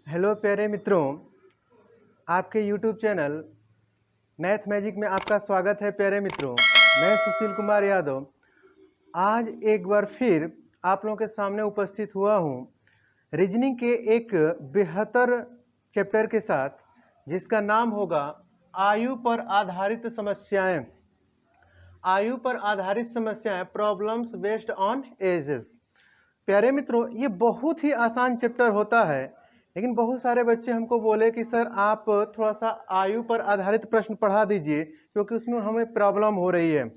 Hello प्यारे मित्रों, आपके YouTube चैनल मैथ मैजिक में आपका स्वागत है। प्यारे मित्रों, मैं सुशील कुमार यादव आज एक बार फिर आप लोगों के सामने उपस्थित हुआ हूँ रीजनिंग के एक बेहतर चैप्टर के साथ, जिसका नाम होगा आयु पर आधारित समस्याएं। आयु पर आधारित समस्याएं, प्रॉब्लम्स बेस्ड ऑन एजेस। प्यारे मित्रों, ये बहुत ही आसान चैप्टर होता है, लेकिन बहुत सारे बच्चे हमको बोले कि सर आप थोड़ा सा आयु पर आधारित प्रश्न पढ़ा दीजिए, क्योंकि उसमें हमें प्रॉब्लम हो रही है।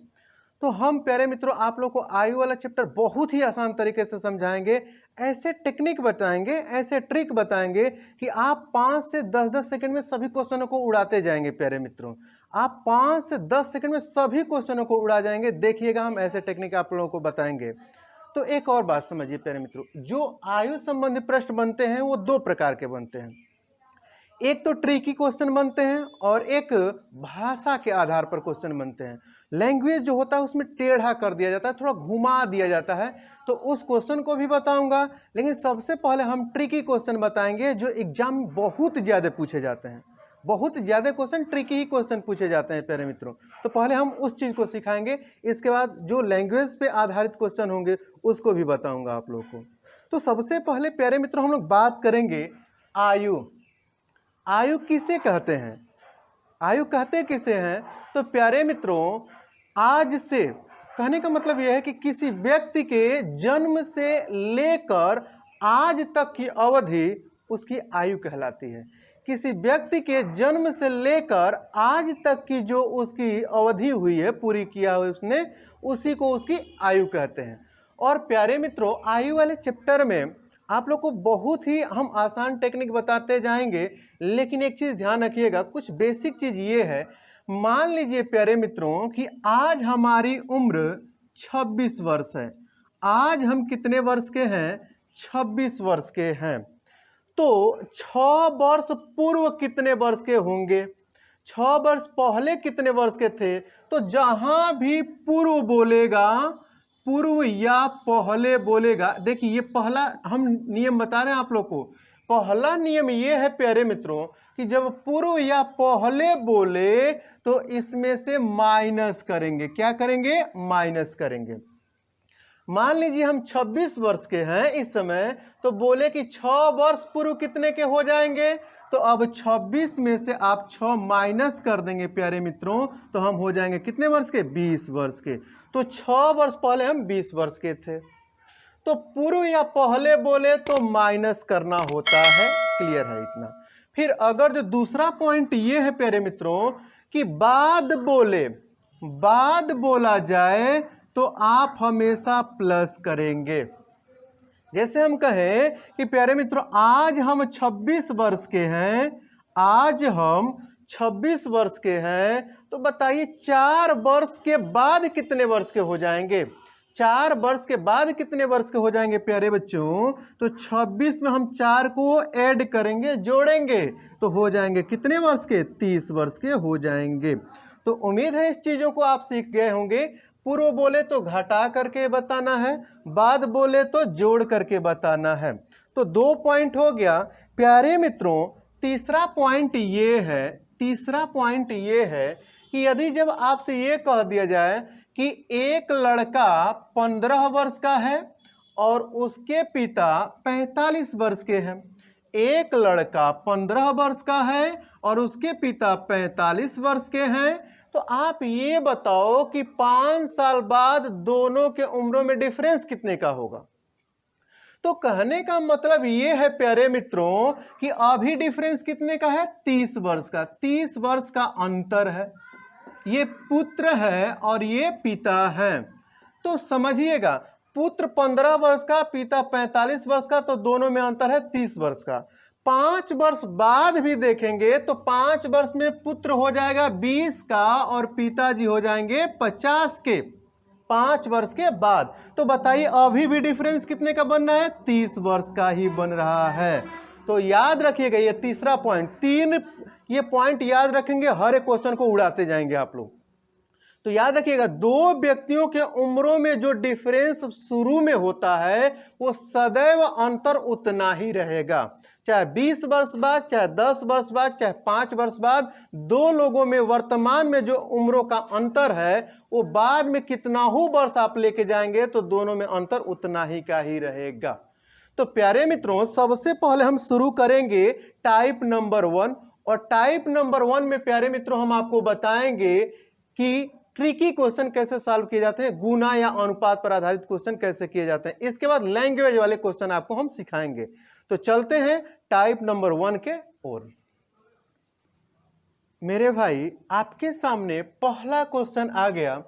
तो हम प्यारे मित्रों आप लोग को आयु वाला चैप्टर बहुत ही आसान तरीके से समझाएंगे, ऐसे टेक्निक बताएंगे, ऐसे ट्रिक बताएंगे कि आप 5 से 10 सेकंड में सभी क्वेश्चनों को उड़ाते जाएंगे। प्यारे मित्रों, आप 5 से 10 सेकंड में सभी क्वेश्चनों को उड़ा जाएंगे। देखिएगा, हम ऐसे टेक्निक आप लोगों को बताएंगे। तो एक और बात समझिए प्यारे मित्रों, जो आयु संबंधी प्रश्न बनते हैं वो दो प्रकार के बनते हैं। एक तो ट्रिकी क्वेश्चन बनते हैं और एक भाषा के आधार पर क्वेश्चन बनते हैं। लैंग्वेज जो होता है उसमें टेढ़ा कर दिया जाता है, थोड़ा घुमा दिया जाता है, तो उस क्वेश्चन को भी बताऊंगा। लेकिन सबसे पहले हम ट्रिकी क्वेश्चन बताएंगे जो एग्जाम में बहुत ज्यादा पूछे जाते हैं। बहुत ज्यादा क्वेश्चन ट्रिकी ही क्वेश्चन पूछे जाते हैं प्यारे मित्रों। तो पहले हम उस चीज को सिखाएंगे, इसके बाद जो लैंग्वेज पे आधारित क्वेश्चन होंगे उसको भी बताऊंगा आप लोग को। तो सबसे पहले प्यारे मित्रों हम लोग बात करेंगे आयु। आयु किसे कहते हैं, आयु कहते किसे हैं? तो प्यारे मित्रों, आज से कहने का मतलब यह है कि किसी व्यक्ति के जन्म से लेकर आज तक की अवधि उसकी आयु कहलाती है। किसी व्यक्ति के जन्म से लेकर आज तक की जो उसकी अवधि हुई है, पूरी किया हुआ उसने, उसी को उसकी आयु कहते हैं। और प्यारे मित्रों, आयु वाले चैप्टर में आप लोग को बहुत ही हम आसान टेक्निक बताते जाएंगे, लेकिन एक चीज ध्यान रखिएगा, कुछ बेसिक चीज ये है। मान लीजिए प्यारे मित्रों कि आज हमारी उम्र 26 वर्ष है। आज हम कितने वर्ष के हैं? 26 वर्ष के हैं। तो 6 वर्ष पूर्व कितने वर्ष के होंगे? 6 वर्ष पहले कितने वर्ष के थे? तो जहां भी पूर्व बोलेगा, पूर्व या पहले बोलेगा, देखिए ये पहला हम नियम बता रहे हैं आप लोग को। पहला नियम ये है प्यारे मित्रों कि जब पूर्व या पहले बोले तो इसमें से माइनस करेंगे। क्या करेंगे? माइनस करेंगे। मान लीजिए हम 26 वर्ष के हैं इस समय, तो बोले कि 6 वर्ष पूर्व कितने के हो जाएंगे? तो अब 26 में से आप 6 माइनस कर देंगे प्यारे मित्रों, तो हम हो जाएंगे कितने वर्ष के? 20 वर्ष के। तो 6 वर्ष पहले हम 20 वर्ष के थे। तो पूर्व या पहले बोले तो माइनस करना होता है। क्लियर है इतना? फिर अगर जो दूसरा पॉइंट ये है प्यारे मित्रों कि बाद बोले, बाद बोला जाए तो आप हमेशा प्लस करेंगे। जैसे हम कहें कि प्यारे मित्रों आज हम 26 वर्ष के हैं, आज हम 26 वर्ष के हैं, तो बताइए 4 वर्ष के बाद कितने वर्ष के हो जाएंगे? 4 वर्ष के बाद कितने वर्ष के हो जाएंगे प्यारे बच्चों? तो 26 में हम 4 को ऐड करेंगे, जोड़ेंगे, तो हो जाएंगे कितने वर्ष के? 30 वर्ष के हो जाएंगे। तो उम्मीद है इस चीजों को आप सीख गए होंगे। पूर्व बोले तो घटा करके बताना है, बाद बोले तो जोड़ करके बताना है। तो 2 पॉइंट हो गया प्यारे मित्रों। तीसरा पॉइंट ये है, तीसरा पॉइंट ये है कि यदि जब आपसे ये कह दिया जाए कि एक लड़का 15 वर्ष का है और उसके पिता 45 वर्ष के हैं, एक लड़का 15 वर्ष का है और उसके पिता 45 वर्ष के हैं, तो आप ये बताओ कि 5 साल बाद दोनों के उम्रों में डिफरेंस कितने का होगा? तो कहने का मतलब ये है प्यारे मित्रों कि अभी डिफरेंस कितने का है? 30 वर्ष का। 30 वर्ष का अंतर है। ये पुत्र है और ये पिता है। तो समझिएगा, पुत्र 15 वर्ष का, पिता 45 वर्ष का, तो दोनों में अंतर है 30 वर्ष का। 5 वर्ष बाद भी देखेंगे तो 5 वर्ष में पुत्र हो जाएगा 20 का और पिताजी हो जाएंगे 50 के, 5 वर्ष के बाद। तो बताइए अभी भी डिफरेंस कितने का बन रहा है? 30 वर्ष का ही बन रहा है। तो याद रखिएगा ये तीसरा पॉइंट, 3 ये पॉइंट याद रखेंगे, हर एक क्वेश्चन को उड़ाते जाएंगे आप लोग। तो याद रखिएगा, दो व्यक्तियों के उम्रों में जो डिफरेंस शुरू में होता है वो सदैव अंतर उतना ही रहेगा। चाहे 20 वर्ष बाद, चाहे 10 वर्ष बाद, चाहे 5 वर्ष बाद, दो लोगों में वर्तमान में जो उम्रों का अंतर है वो बाद में कितना ही वर्ष आप लेके जाएंगे तो दोनों में अंतर उतना ही का ही रहेगा। तो प्यारे मित्रों, सबसे पहले हम शुरू करेंगे टाइप नंबर 1, और टाइप नंबर 1 में प्यारे मित्रों हम आपको बताएंगे कि ट्रिकी क्वेश्चन कैसे सॉल्व किए जाते हैं, गुना या अनुपात पर आधारित क्वेश्चन कैसे किए जाते हैं। इसके बाद लैंग्वेज वाले क्वेश्चन आपको हम सिखाएंगे। तो चलते हैं टाइप नंबर 1 के ओर। मेरे भाई, आपके सामने पहला क्वेश्चन आ गया।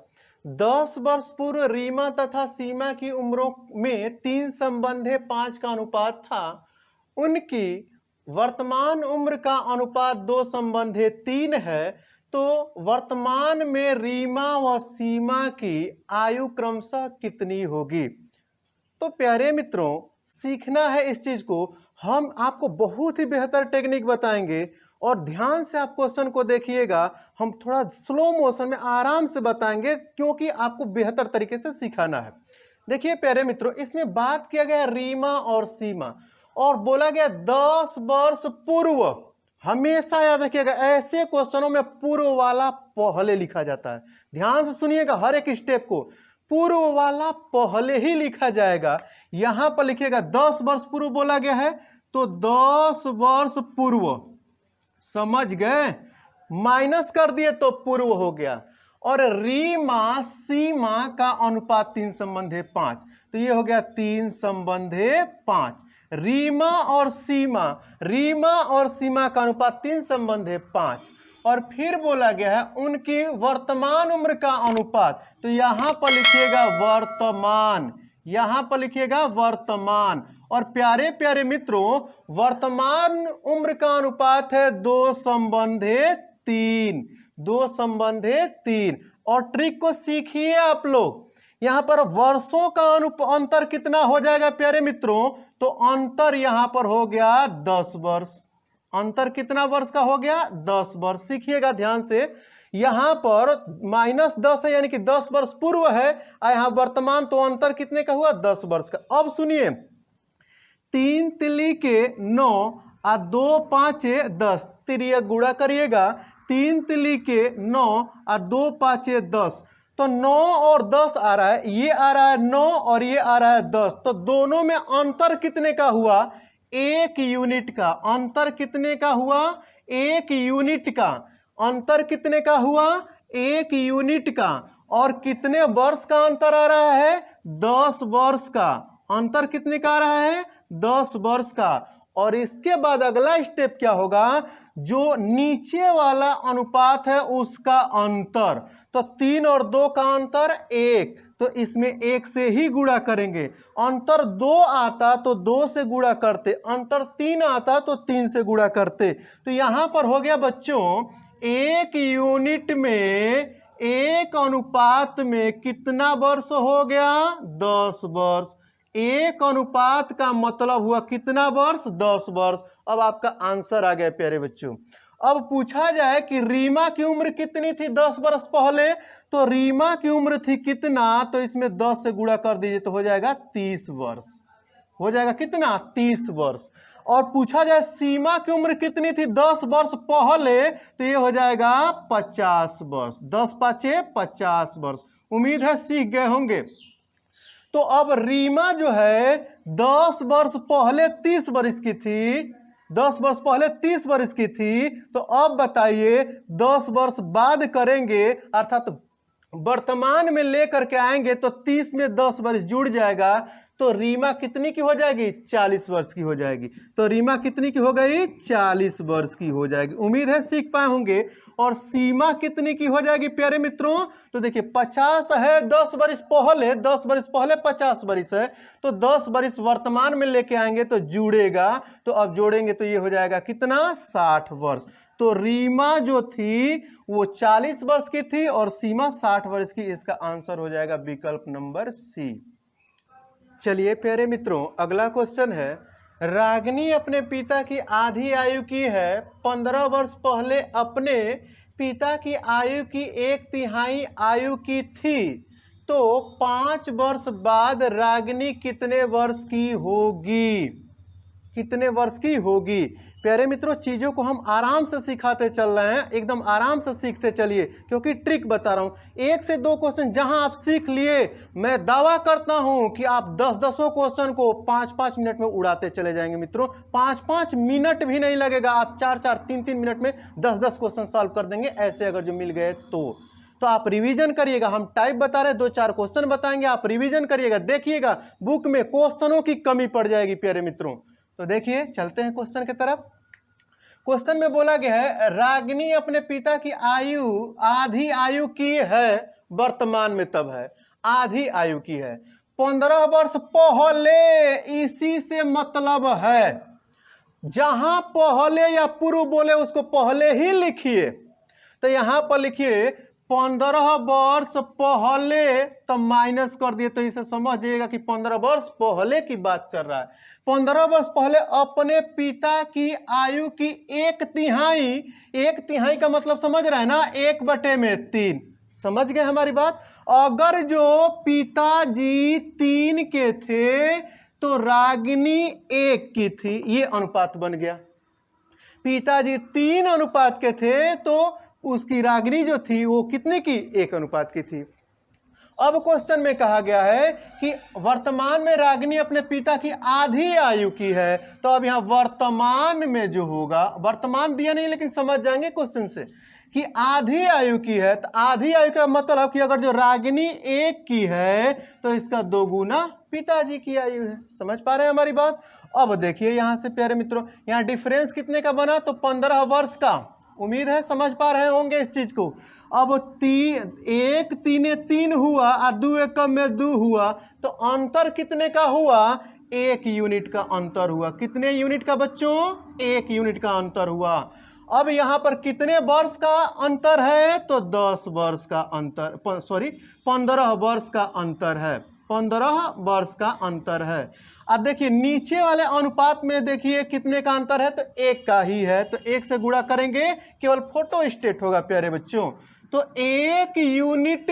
10 वर्ष पूर्व रीमा तथा सीमा की उम्रों में 3 संबंधे 5 का अनुपात था। उनकी वर्तमान उम्र का अनुपात 2 संबंधे 3 है। तो वर्तमान में रीमा व सीमा की आयु क्रमशः कितनी होगी। तो प्यारे मित्रों, सीखना है इस चीज को। हम आपको बहुत ही बेहतर टेक्निक बताएंगे और ध्यान से आप क्वेश्चन को देखिएगा। हम थोड़ा स्लो मोशन में आराम से बताएंगे क्योंकि आपको बेहतर तरीके से सिखाना है। देखिए प्यारे मित्रों, इसमें बात किया गया रीमा और सीमा और बोला गया 10 वर्ष पूर्व। हमेशा याद रखिएगा, ऐसे क्वेश्चनों में पूर्व वाला पहले लिखा जाता है। ध्यान से सुनिएगा हर एक स्टेप को, पूर्व वाला पहले ही लिखा जाएगा। यहां पर लिखिएगा 10 वर्ष पूर्व बोला गया है तो 10 वर्ष पूर्व, समझ गए, माइनस कर दिए तो पूर्व हो गया। और रीमा सीमा का अनुपात 3 संबंधे 5, तो ये हो गया 3 संबंधे 5। रीमा और सीमा का अनुपात 3 संबंधे 5। और फिर बोला गया है उनकी वर्तमान उम्र का अनुपात, तो यहां पर लिखिएगा वर्तमान, यहां पर लिखिएगा वर्तमान। और प्यारे प्यारे मित्रों, वर्तमान उम्र का अनुपात है 2 संबंधे 3, 2 संबंधे 3। और ट्रिक को सीखिए आप लोग। यहां पर वर्षों का अंतर कितना हो जाएगा प्यारे मित्रों, तो अंतर यहां पर हो गया 10 वर्ष। अंतर कितना वर्ष का हो गया, 10 वर्ष। सीखिएगा ध्यान से। यहां पर -10 है यानी कि 10 वर्ष पूर्व है, यहां वर्तमान, तो अंतर कितने का हुआ, 10 वर्ष का। अब सुनिए, 3 तिली के 9 और 2 5 10, तिरिया गुणा करिएगा। 3 तिली के 9 और 2 5 10, तो 9 और 10 आ रहा है, ये आ रहा है 9 और ये आ रहा है 10, तो दोनों में अंतर कितने का हुआ, 1 यूनिट का। अंतर कितने का हुआ, 1 यूनिट का। अंतर कितने का हुआ, 1 यूनिट का। और कितने वर्ष का अंतर आ रहा है, 10 वर्ष का। अंतर कितने का आ रहा है, 10 वर्ष का। और इसके बाद अगला स्टेप क्या होगा, जो नीचे वाला अनुपात है उसका अंतर, तो 3 और 2 का अंतर 1, तो इसमें 1 से ही गुणा करेंगे। अंतर 2 आता तो 2 से गुणा करते, अंतर 3 आता तो 3 से गुणा करते। तो यहां पर हो गया बच्चों, 1 यूनिट में 1 अनुपात में कितना वर्ष हो गया, 10 वर्ष। 1 अनुपात का मतलब हुआ कितना वर्ष, 10 वर्ष। अब आपका आंसर आ गया प्यारे बच्चों। अब पूछा जाए कि रीमा की उम्र कितनी थी 10 वर्ष पहले, तो रीमा की उम्र थी कितना, तो इसमें 10 से गुणा कर दीजिए तो हो जाएगा 30 वर्ष। हो जाएगा कितना, 30 वर्ष। और पूछा जाए सीमा की उम्र कितनी थी 10 वर्ष पहले, तो ये हो जाएगा 50 वर्ष। 10 5 50 वर्ष। उम्मीद है सीख गए होंगे। तो अब रीमा जो है 10 वर्ष पहले 30 वर्ष की थी, 10 वर्ष पहले 30 वर्ष की थी। तो अब बताइए 10 वर्ष बाद करेंगे, अर्थात वर्तमान में लेकर के आएंगे तो 30 में 10 वर्ष जुड़ जाएगा, तो रीमा कितनी की हो जाएगी, 40 वर्ष की हो जाएगी। तो रीमा कितनी की हो गई, 40 वर्ष की हो जाएगी। उम्मीद है सीख पाए होंगे। और सीमा कितनी की हो जाएगी प्यारे मित्रों, तो देखिए 50 है 10 वर्ष पहले, 10 वर्ष पहले 50 वर्ष है, तो 10 वर्ष वर्तमान में लेके आएंगे तो जुड़ेगा, तो अब जोड़ेंगे तो ये हो जाएगा कितना, 60 वर्ष। तो रीमा जो थी वो 40 वर्ष की थी और सीमा 60 वर्ष की। इसका आंसर हो जाएगा विकल्प नंबर सी। चलिए प्यारे मित्रों, अगला क्वेश्चन है, रागिनी अपने पिता की आधी आयु की है। 15 वर्ष पहले अपने पिता की आयु की 1/3 आयु की थी, तो 5 वर्ष बाद रागिनी कितने वर्ष की होगी। कितने वर्ष की होगी। प्यारे मित्रों, चीज़ों को हम आराम से सिखाते चल रहे हैं, एकदम आराम से सीखते चलिए, क्योंकि ट्रिक बता रहा हूं। 1 से 2 क्वेश्चन जहां आप सीख लिए, मैं दावा करता हूं कि आप 10-10 क्वेश्चन को 5-5 मिनट में उड़ाते चले जाएंगे मित्रों। 5-5 मिनट भी नहीं लगेगा, आप 4-4, 3-3 मिनट में 10-10 क्वेश्चन सॉल्व कर देंगे, ऐसे अगर जो मिल गए तो आप रिवीजन करिएगा। हम टाइप बता रहे हैं, 2-4 क्वेश्चन बताएंगे, आप रिवीजन करिएगा। देखिएगा बुक में क्वेश्चनों की कमी पड़ जाएगी प्यारे मित्रों। तो देखिए, चलते हैं क्वेश्चन की तरफ। क्वेश्चन में बोला गया है, रागिनी अपने पिता की आयु आधी आयु की है, वर्तमान में तब है, आधी आयु की है, 15 वर्ष पहले। इसी से मतलब है, जहां पहले या पूर्व बोले उसको पहले ही लिखिए। तो यहां पर लिखिए 15 वर्ष पहले, तो माइनस कर दिए, तो इसे समझ जाइएगा कि 15 वर्ष पहले की बात कर रहा है। 15 वर्ष पहले अपने पिता की आयु की 1/3, 1/3 का मतलब समझ रहे हैं ना, 1/3। समझ गए हमारी बात। अगर जो पिताजी 3 के थे तो रागिनी 1 की थी, ये अनुपात बन गया। पिताजी 3 अनुपात के थे तो उसकी रागिनी जो थी वो कितने की, 1 अनुपात की थी। अब क्वेश्चन में कहा गया है कि वर्तमान में रागिनी अपने पिता की आधी आयु की है। तो अब यहां वर्तमान में जो होगा, वर्तमान दिया नहीं लेकिन समझ जाएंगे क्वेश्चन से कि आधी आयु की है, तो आधी आयु का मतलब कि अगर जो रागिनी 1 की है तो इसका 2 गुना पिताजी की आयु है। समझ पा रहे हैं हमारी बात। अब देखिए यहां से प्यारे मित्रों, यहां डिफरेंस कितने का बना, तो 15 वर्ष का। उम्मीद है समझ पा रहे होंगे इस चीज को। अब 1 3 3 हुआ और 2 1 में 2 हुआ, तो अंतर कितने का हुआ, 1 यूनिट का अंतर हुआ। कितने यूनिट का बच्चों, 1 यूनिट का अंतर हुआ। अब यहां पर कितने वर्ष का अंतर है, तो 10 वर्ष का अंतर, 15 वर्ष का अंतर है, 15 वर्ष का अंतर है। अब देखिए नीचे वाले अनुपात में देखिए कितने का अंतर है, तो 1 का ही है, तो 1 से गुणा करेंगे, केवल फोटो स्टेट होगा प्यारे बच्चों। तो 1 यूनिट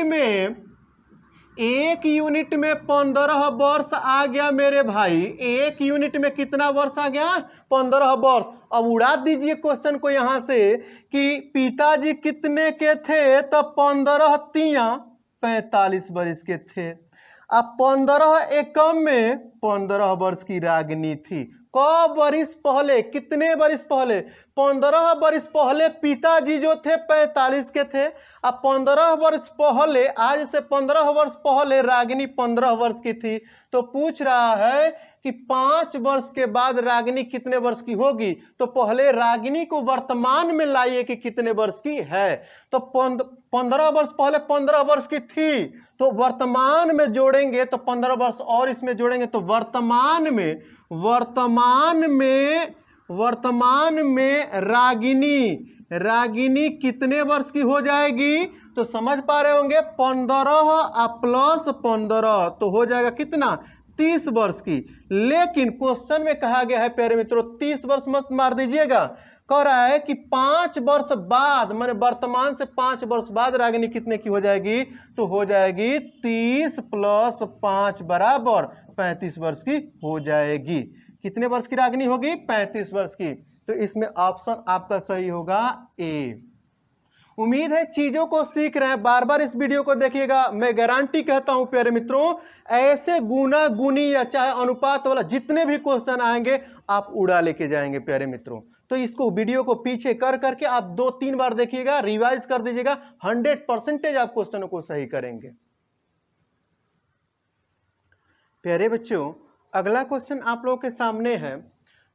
में 15 वर्ष आ गया मेरे भाई। 1 यूनिट में कितना वर्ष आ गया, 15 वर्ष। अब उड़ा दीजिए क्वेश्चन को यहां से कि पिताजी कितने के थे, तो 15 3 45 वर्ष के थे। अब 15 एकम में 15 वर्ष की रागिनी थी। कब वर्ष पहले, कितने वर्ष पहले, 15 वर्ष पहले पिताजी जो थे 45 के थे। अब 15 वर्ष पहले, आज से 15 वर्ष पहले रागिनी 15 वर्ष की थी। तो पूछ रहा है कि 5 वर्ष के बाद रागिनी कितने वर्ष की होगी। तो पहले रागिनी को वर्तमान में लाइए कि कितने वर्ष की है। तो 15 वर्ष पहले 15 वर्ष की थी, तो वर्तमान में जोड़ेंगे तो 15 वर्ष और इसमें जोड़ेंगे तो वर्तमान में रागिनी कितने वर्ष की हो जाएगी। तो समझ पा रहे होंगे 15 प्लस 15 तो हो जाएगा कितना, 30 वर्ष की। लेकिन क्वेश्चन में कहा गया है प्यारे मित्रों 30 वर्ष मत मार दीजिएगा, कह रहा है कि 5 वर्ष बाद, माने वर्तमान से 5 वर्ष बाद रागिनी कितने की हो जाएगी, तो हो जाएगी 30 + 5 बराबर 35 वर्ष की हो जाएगी। कितने वर्ष की रागिनी होगी, 35 वर्ष की। तो इसमें ऑप्शन आपका सही होगा ए। उम्मीद है चीजों को सीख रहे हैं, बार बार इस वीडियो को देखिएगा। मैं गारंटी कहता हूं प्यारे मित्रों, ऐसे गुना गुनी या चाहे अनुपात वाला जितने भी क्वेश्चन आएंगे आप उड़ा लेके जाएंगे प्यारे मित्रों। तो इसको वीडियो को पीछे कर करके आप 2-3 बार देखिएगा, रिवाइज कर दीजिएगा, 100% आप क्वेश्चनों को सही करेंगे। प्यारे बच्चों, अगला क्वेश्चन आप लोगों के सामने है।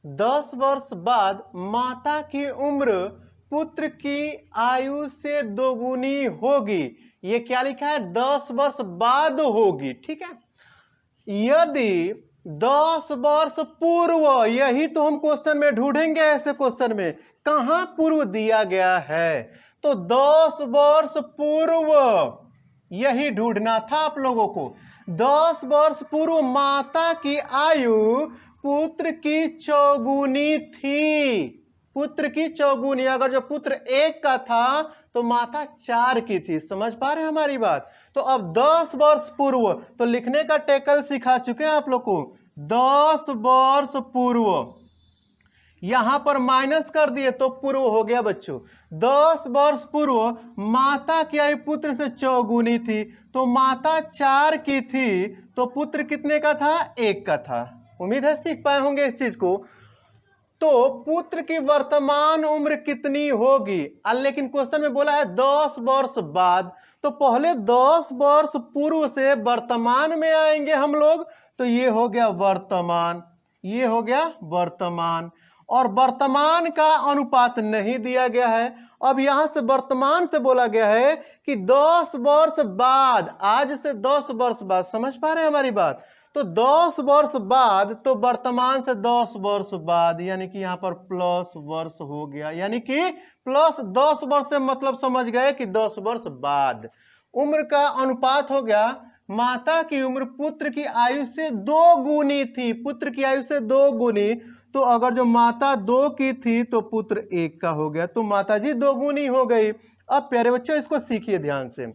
10 वर्ष बाद माता की उम्र पुत्र की आयु से दोगुनी होगी। ये क्या लिखा है, 10 वर्ष बाद होगी, ठीक है। यदि 10 वर्ष पूर्व, यही तो हम क्वेश्चन में ढूंढेंगे। ऐसे क्वेश्चन में कहां पूर्व दिया गया है, तो 10 वर्ष पूर्व यही ढूंढना था आप लोगों को। 10 वर्ष पूर्व माता की आयु पुत्र की चौगुनी थी, पुत्र की चौगुनी। अगर जो पुत्र 1 का था तो माता 4 की थी। समझ पा रहे हैं हमारी बात। तो अब 10 वर्ष पूर्व, तो लिखने का टेकल सिखा चुके हैं आप लोग को। 10 वर्ष पूर्व, यहां पर माइनस कर दिए तो पूर्व हो गया बच्चों। 10 वर्ष पूर्व माता की आयु पुत्र से चौगुनी थी, तो माता 4 की थी तो पुत्र कितने का था? 1 का था। उम्मीद है सीख पाए होंगे इस चीज को। तो पुत्र की वर्तमान उम्र कितनी होगी? लेकिन क्वेश्चन में बोला है 10 वर्ष बाद, तो पहले 10 वर्ष पूर्व से वर्तमान में आएंगे हम लोग, तो ये हो गया वर्तमान, ये हो गया वर्तमान। और वर्तमान का अनुपात नहीं दिया गया है। अब यहां से वर्तमान से बोला गया है कि 10 वर्ष बाद, आज से 10 वर्ष बाद, समझ पा रहे हैं हमारी बात? तो 10 वर्ष बाद, तो वर्तमान से 10 वर्ष बाद, यानी कि यहां पर प्लस वर्ष हो गया, यानी कि प्लस 10 वर्ष से मतलब समझ गए कि 10 वर्ष बाद। उम्र का अनुपात हो गया, माता की उम्र पुत्र की आयु से 2 गुनी थी, पुत्र की आयु से 2 गुनी। तो अगर जो माता 2 की थी तो पुत्र 1 का हो गया, तो माता जी 2 गुनी हो गई। अब प्यारे बच्चों इसको सीखिए ध्यान से।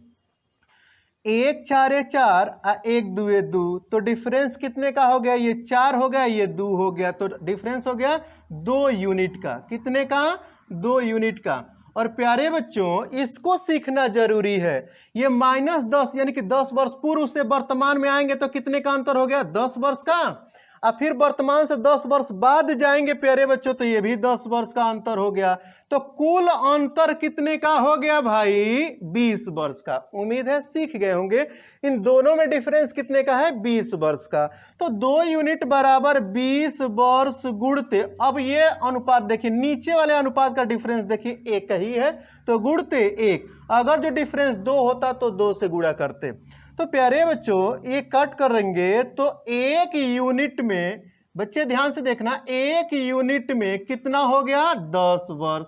1 4 4 1 2 2, तो डिफरेंस कितने का हो गया? ये 4 हो गया, ये 2 हो गया, तो डिफरेंस हो गया 2 यूनिट का। कितने का? 2 यूनिट का। और प्यारे बच्चों इसको सीखना जरूरी है। ये -10 यानी कि 10 वर्ष पूर्व से वर्तमान में आएंगे तो कितने का अंतर हो गया? 10 वर्ष का। अब फिर वर्तमान से 10 वर्ष बाद जाएंगे प्यारे बच्चों, तो ये भी 10 वर्ष का अंतर हो गया। तो कुल अंतर कितने का हो गया भाई? 20 वर्ष का। उम्मीद है सीख गए होंगे। इन दोनों में डिफरेंस कितने का है? 20 वर्ष का। तो 2 यूनिट बराबर 20 वर्ष गुणते, अब ये अनुपात देखिए, नीचे वाले अनुपात का डिफरेंस देखिए 1 ही है, तो गुणते 1। अगर जो डिफरेंस 2 होता तो 2 से गुणा करते। तो प्यारे बच्चों ये कट कर देंगे तो 1 यूनिट में, बच्चे ध्यान से देखना, 1 यूनिट में कितना हो गया? 10 वर्ष।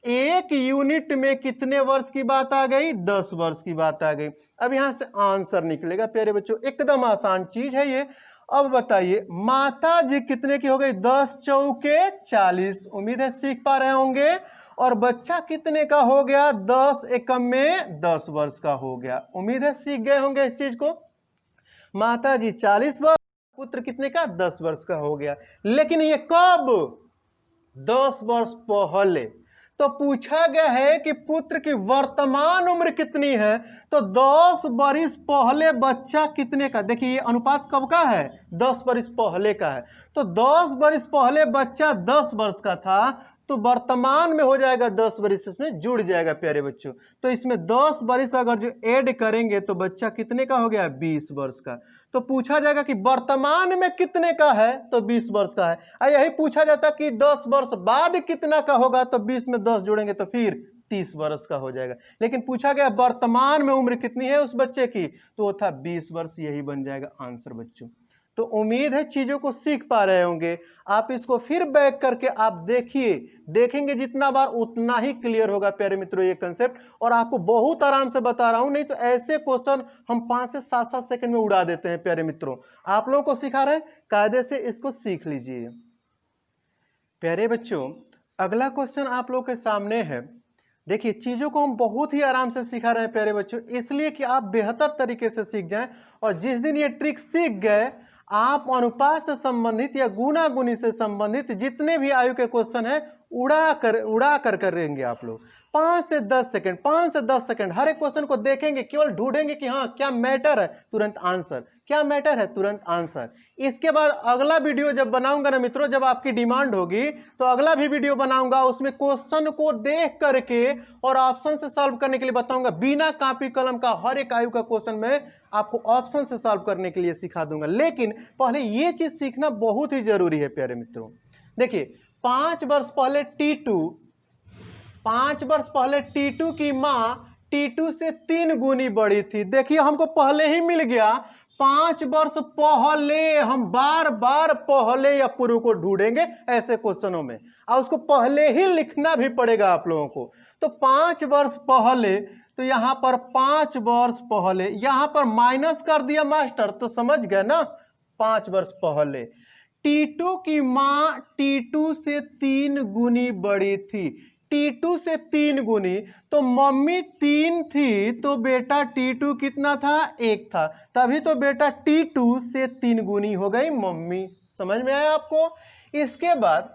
1 यूनिट में कितने वर्ष की बात आ गई? 10 वर्ष की बात आ गई। अब यहां से आंसर निकलेगा प्यारे बच्चों, एकदम आसान चीज है ये। अब बताइए माता जी कितने की हो गई? 10 चौके 40। उम्मीद है सीख पा रहे होंगे। और बच्चा कितने का हो गया? 10 एकम में 10 वर्ष का हो गया। उम्मीद है सीख गए होंगे इस चीज को। माता जी 40 वर्ष, पुत्र कितने का? 10 वर्ष का हो गया। लेकिन ये कब? 10 वर्ष पहले। तो पूछा गया है कि पुत्र की वर्तमान उम्र कितनी है, तो 10 वर्ष पहले बच्चा कितने का? देखिए ये अनुपात कब का है? 10 वर्ष पहले का है। तो 10 वर्ष पहले बच्चा 10 वर्ष का था, तो वर्तमान में हो जाएगा 10 वर्ष, इसमें जुड़ जाएगा प्यारे बच्चों। तो इसमें 10 वर्ष अगर जो ऐड करेंगे तो बच्चा कितने का हो गया? 20 वर्ष का। तो पूछा जाएगा कि वर्तमान में कितने का है, तो 20 वर्ष का है। यही पूछा जाता कि 10 वर्ष बाद कितना का होगा, तो 20 में 10 जोड़ेंगे तो फिर 30 वर्ष का हो जाएगा। लेकिन पूछा गया वर्तमान में उम्र कितनी है उस बच्चे की, तो वो था 20 वर्ष। यही बन जाएगा आंसर बच्चों। तो उम्मीद है चीजों को सीख पा रहे होंगे। आप इसको फिर बैक करके आप देखिए, देखेंगे जितना बार उतना ही क्लियर होगा प्यारे मित्रों ये कंसेप्ट। और आपको बहुत आराम से बता रहा हूं, नहीं तो ऐसे क्वेश्चन हम 5 से 7 सेकंड में उड़ा देते हैं प्यारे मित्रों। आप लोगों को सिखा रहे हैं, कायदे से इसको सीख लीजिए प्यारे बच्चों। अगला क्वेश्चन आप लोगों के सामने है। देखिए चीजों को हम बहुत ही आराम से सिखा रहे हैं प्यारे बच्चों, इसलिए कि आप बेहतर तरीके से सीख जाएं। और जिस दिन ये ट्रिक सीख गए, आप अनुपात से संबंधित या गुना गुनी से संबंधित जितने भी आयु के क्वेश्चन है उड़ा कर करेंगे आप लोग। 5 से 10 सेकंड, 5 से 10 सेकंड हर एक क्वेश्चन को देखेंगे, केवल ढूंढेंगे कि हाँ क्या मैटर है, तुरंत आंसर, क्या मैटर है, तुरंत आंसर। इसके बाद अगला वीडियो जब बनाऊंगा ना मित्रों, जब आपकी डिमांड होगी तो अगला भी वीडियो बनाऊंगा, उसमें क्वेश्चन को देख करके और ऑप्शन से सॉल्व करने के लिए बताऊंगा। बिना कॉपी कलम का हर एक आयु का क्वेश्चन में आपको ऑप्शन से सॉल्व करने के लिए सिखा दूंगा। लेकिन पहले ये चीज सीखना बहुत ही जरूरी है प्यारे मित्रों। देखिए 5 वर्ष पहले T2 की मां T2 से 3 गुनी बड़ी थी। देखिए हमको पहले ही मिल गया 5 वर्ष पहले। हम बार बार पहले या पूर्व को ढूंढेंगे ऐसे क्वेश्चनों में, और उसको पहले ही लिखना भी पड़ेगा आप लोगों को। तो 5 वर्ष पहले, तो यहां पर 5 वर्ष पहले, यहां पर माइनस कर दिया मास्टर, तो समझ गए ना। 5 वर्ष पहले T2 की मां T2 से 3 गुनी बड़ी थी। T2 से 3 गुनी, तो मम्मी 3 थी, तो बेटा T2 कितना था? 1 था। तभी तो बेटा T2 से 3 गुनी हो गई मम्मी। समझ में आया आपको? इसके बाद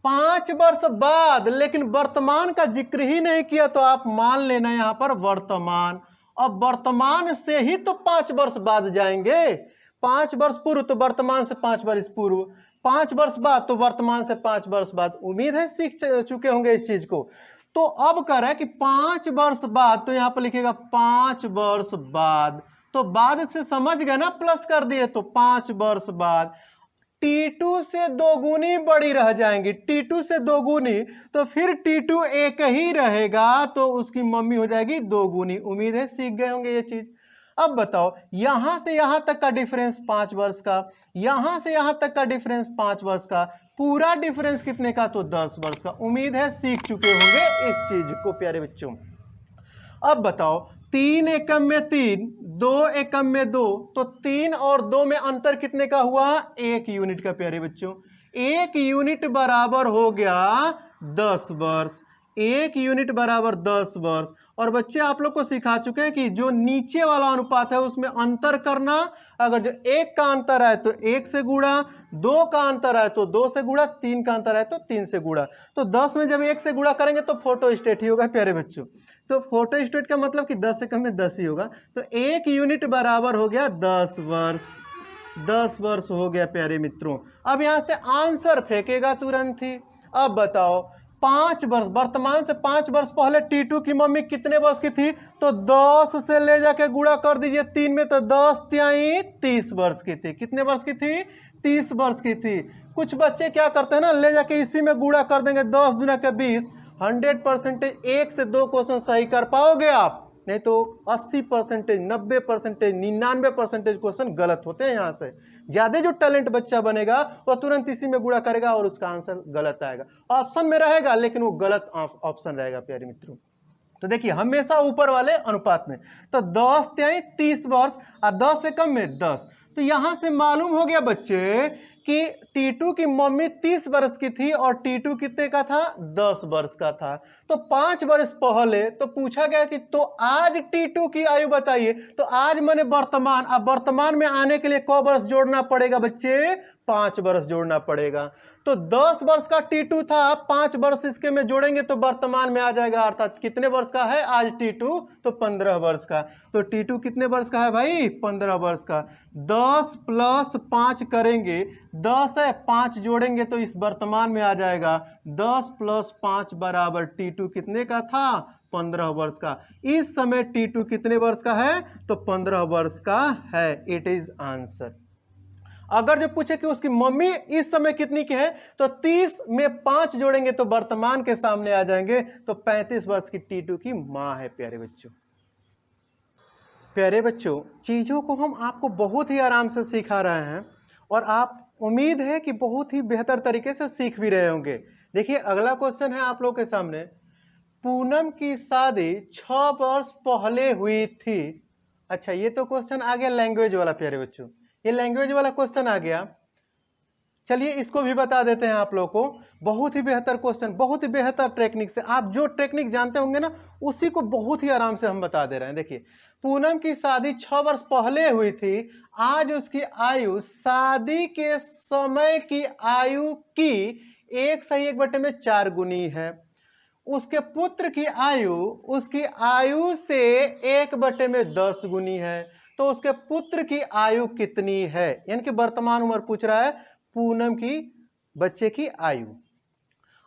5 वर्ष बाद, लेकिन वर्तमान का जिक्र ही नहीं किया, तो आप मान लेना यहाँ पर वर्तमान। अब वर्तमान से ही तो 5 वर्ष बाद जाएंगे, 5 वर्ष पूर्व तो वर्तमान से 5 वर्ष पूर्व, 5 वर्ष बाद तो वर्तमान से 5 वर्ष बाद। उम्मीद है सीख चुके होंगे इस चीज को। तो अब कर रहा है कि 5 वर्ष बाद, तो यहाँ पर लिखेगा 5 वर्ष बाद, तो बाद से समझ गए ना, प्लस कर दिए, तो 5 वर्ष बाद T2 से दोगुनी बड़ी रह जाएंगी, T2 से दोगुनी, तो फिर T2 एक ही रहेगा, तो उसकी मम्मी हो जाएगी दोगुनी। उम्मीद है सीख गए होंगे ये चीज। अब बताओ, यहां से यहां तक का डिफरेंस 5 वर्ष का, यहां से यहां तक का डिफरेंस 5 वर्ष का, पूरा डिफरेंस कितने का, तो 10 वर्ष का। उम्मीद है सीख चुके होंगे इस चीज को प्यारे बच्चों। अब बताओ, 3 एकम में 3, 2 एकम में 2, तो 3 और 2 में अंतर कितने का हुआ, 1 यूनिट का प्यारे बच्चों। 1 यूनिट बराबर हो गया 10 वर्ष, 1 यूनिट बराबर 10 वर्ष। और बच्चे आप लोग को सिखा चुके हैं कि जो नीचे वाला अनुपात है उसमें अंतर करना, अगर जो 1 का अंतर है तो 1 से गुणा, 2 का अंतर है तो 2 से गुणा, 3 का अंतर है तो 3 से गुणा। तो 10 में जब 1 से गुणा करेंगे तो फोटोस्टेट ही होगा प्यारे बच्चों। तो फोटोस्टेट का मतलब कि 10 से कम में 10 ही होगा। तो 1 यूनिट बराबर हो गया 10 वर्ष, 10 वर्ष हो गया प्यारे मित्रों। अब यहां से आंसर फेंकेगा तुरंत ही। अब बताओ, 5 वर्ष, वर्तमान से 5 वर्ष पहले T2 की मम्मी कितने वर्ष की थी, तो 10 से ले जाके गुणा कर दीजिए 3 में, तो 10 तिहाई 30 वर्ष की थी। कितने वर्ष की थी, 30 वर्ष की थी। कुछ बच्चे क्या करते हैं ना, ले जाके इसी में गुणा कर देंगे, 10 दूना के 20। 100% 1 से 2 क्वेश्चन सही कर पाओगे आप, नहीं तो 80%, 90%, 99% क्वेश्चन गलत होते हैं। यहाँ से ज्यादा जो टैलेंट बच्चा बनेगा वो तुरंत इसी में गुणा करेगा और उसका आंसर गलत आएगा। ऑप्शन में रहेगा लेकिन वो गलत ऑप्शन रहेगा प्यारे मित्रों। तो देखिए हमेशा ऊपर वाले अनुपात में, तो 10 तिहाई 30 वर्ष और 10 से कम में 10। तो यहां से मालूम हो गया बच्चे कि T2 की मम्मी 30 वर्ष की थी और T2 कितने का था, 10 वर्ष का था। तो 5 वर्ष पहले तो पूछा गया कि तो आज T2 की आयु बताइए, तो आज मैंने वर्तमान, अब वर्तमान में आने के लिए कौ वर्ष जोड़ना पड़ेगा बच्चे, 5 वर्ष जोड़ना पड़ेगा। तो 10 वर्ष का T2 था, 5 वर्ष इसके में जोड़ेंगे तो वर्तमान में आ जाएगा, अर्थात कितने वर्ष का है आज T2, तो 15 वर्ष का। तो T2 कितने वर्ष का है भाई, 15 वर्ष का। 10 + 5 करेंगे, 10 है, 5 जोड़ेंगे तो इस वर्तमान में आ जाएगा। 10 + 5 बराबर T2 कितने का था, 15 वर्ष का। इस समय T2 कितने वर्ष का है, तो 15 वर्ष का है। It is answer. अगर जो पूछे कि उसकी मम्मी इस समय कितनी की है, तो 30 में 5 जोड़ेंगे तो वर्तमान के सामने आ जाएंगे, तो 35 वर्ष की T2 की मां है प्यारे बच्चों। प्यारे बच्चों, चीजों को हम आपको बहुत ही आराम से सिखा रहे हैं और आप, उम्मीद है कि बहुत ही बेहतर तरीके से सीख भी रहे होंगे। देखिए अगला क्वेश्चन है आप लोग के सामने, पूनम की शादी 6 वर्ष पहले हुई थी। अच्छा, ये तो क्वेश्चन आ गया लैंग्वेज वाला प्यारे बच्चों, ये लैंग्वेज वाला क्वेश्चन आ गया। चलिए इसको भी बता देते हैं आप लोग को। बहुत ही बेहतर क्वेश्चन, बहुत ही बेहतर टेक्निक से, आप जो टेक्निक जानते होंगे ना उसी को बहुत ही आराम से हम बता दे रहे हैं। देखिए, पूनम की शादी 6 वर्ष पहले हुई थी, आज उसकी आयु शादी के समय की आयु की 1/4 गुनी है। उसके पुत्र की आयु उसकी आयु से 1/10 गुनी है। तो उसके पुत्र की आयु कितनी है, यानी कि वर्तमान उम्र पूछ रहा है पूनम की बच्चे की आयु।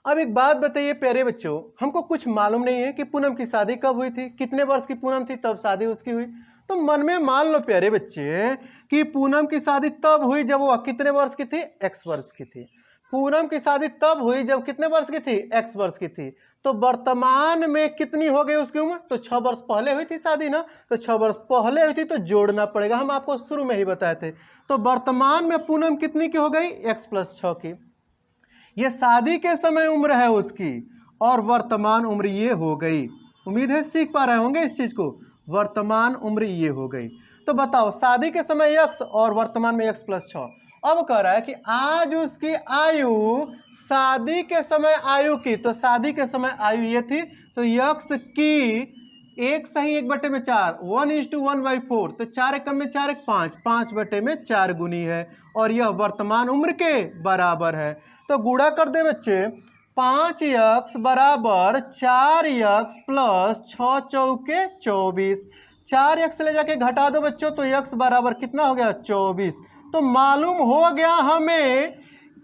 अब एक बात बताइए प्यारे बच्चों, हमको कुछ मालूम नहीं है कि पूनम की शादी कब हुई थी, कितने वर्ष की पूनम थी तब शादी उसकी हुई। तो मन में मान लो प्यारे बच्चे कि पूनम की शादी तब हुई जब वो कितने वर्ष की थी, x वर्ष की थी। पूनम की शादी तब हुई जब कितने वर्ष की थी, x वर्ष की थी। तो वर्तमान में कितनी हो गई उसकी उम्र, तो 6 वर्ष पहले हुई थी शादी ना, तो 6 वर्ष पहले हुई थी तो जोड़ना पड़ेगा, हम आपको शुरू में ही बताए थे। तो वर्तमान में पूनम कितनी की हो गई, x + 6 की। ये शादी के समय उम्र है उसकी और वर्तमान उम्र ये हो गई। उम्मीद है सीख पा रहे होंगे इस चीज को। वर्तमान उम्र ये हो गई। तो बताओ, शादी के समय x और वर्तमान में x + 6। अब कह रहा है कि आज उसकी आयु शादी के समय आयु की, तो शादी के समय आयु ये थी, तो x की 1/4, 1:1/4, तो 4 एकम में 4 1 5, 5/4 गुनी है और यह वर्तमान उम्र के बराबर है। तो गुणा कर दे बच्चे, 5x बराबर 4x प्लस 6 चौके 24। 4x ले जाके घटा दो बच्चों, तो x बराबर कितना हो गया 24। तो मालूम हो गया हमें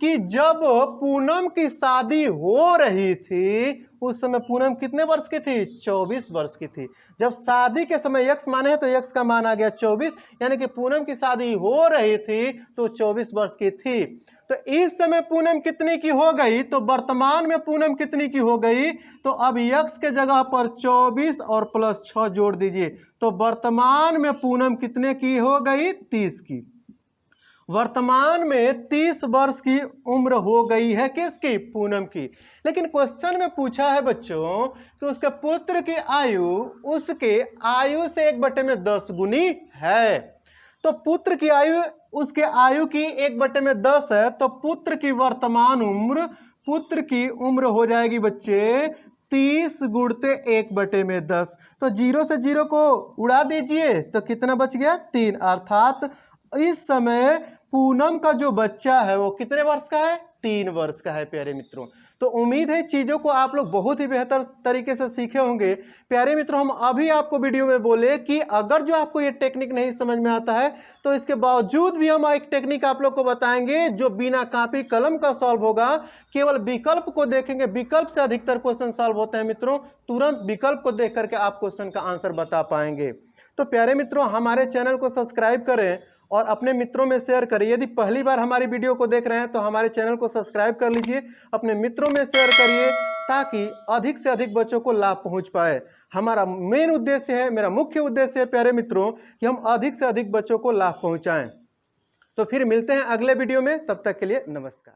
कि जब पूनम की शादी हो रही थी उस समय पूनम कितने वर्ष की थी, 24 वर्ष की थी। जब शादी के समय x माने हैं तो x का मान आ गया 24, यानी कि पूनम की शादी हो रही थी तो 24 वर्ष की थी। तो इस समय पूनम कितनी की हो गई, तो वर्तमान में पूनम कितनी की हो गई, तो अब x के जगह पर 24 और प्लस 6 जोड़ दीजिए, तो वर्तमान में पूनम कितने की हो गई, 30 की। वर्तमान में 30 वर्ष की उम्र हो गई है किसकी, पूनम की। लेकिन क्वेश्चन में पूछा है बच्चों कि उसके पुत्र की आयु उसके आयु से 1/10 गुनी है। तो पुत्र की आयु उसके आयु की 1/10 है, तो पुत्र की वर्तमान उम्र, पुत्र की उम्र हो जाएगी बच्चे 30 गुणते 1/10। तो 0 से 0 को उड़ा दीजिए तो कितना बच गया, 3। अर्थात इस समय पूनम का जो बच्चा है वो कितने वर्ष का है, 3 वर्ष का है प्यारे मित्रों। तो उम्मीद है चीजों को आप लोग बहुत ही बेहतर तरीके से सीखे होंगे। प्यारे मित्रों, हम अभी आपको वीडियो में बोले कि अगर जो आपको ये टेक्निक नहीं समझ में आता है तो इसके बावजूद भी हम एक टेक्निक आप लोग को बताएंगे जो बिना कॉपी कलम का सॉल्व होगा। केवल विकल्प को देखेंगे, विकल्प से अधिकतर क्वेश्चन सॉल्व होते हैं मित्रों। तुरंत विकल्प को देख करके आप क्वेश्चन का आंसर बता पाएंगे। तो प्यारे मित्रों, हमारे चैनल को सब्सक्राइब करें और अपने मित्रों में शेयर करें। यदि पहली बार हमारी वीडियो को देख रहे हैं तो हमारे चैनल को सब्सक्राइब कर लीजिए, अपने मित्रों में शेयर करिए ताकि अधिक से अधिक बच्चों को लाभ पहुंच पाए। हमारा मेन उद्देश्य है, मेरा मुख्य उद्देश्य है प्यारे मित्रों कि हम अधिक से अधिक बच्चों को लाभ पहुंचाएं। तो फिर मिलते हैं अगले वीडियो में, तब तक के लिए नमस्कार।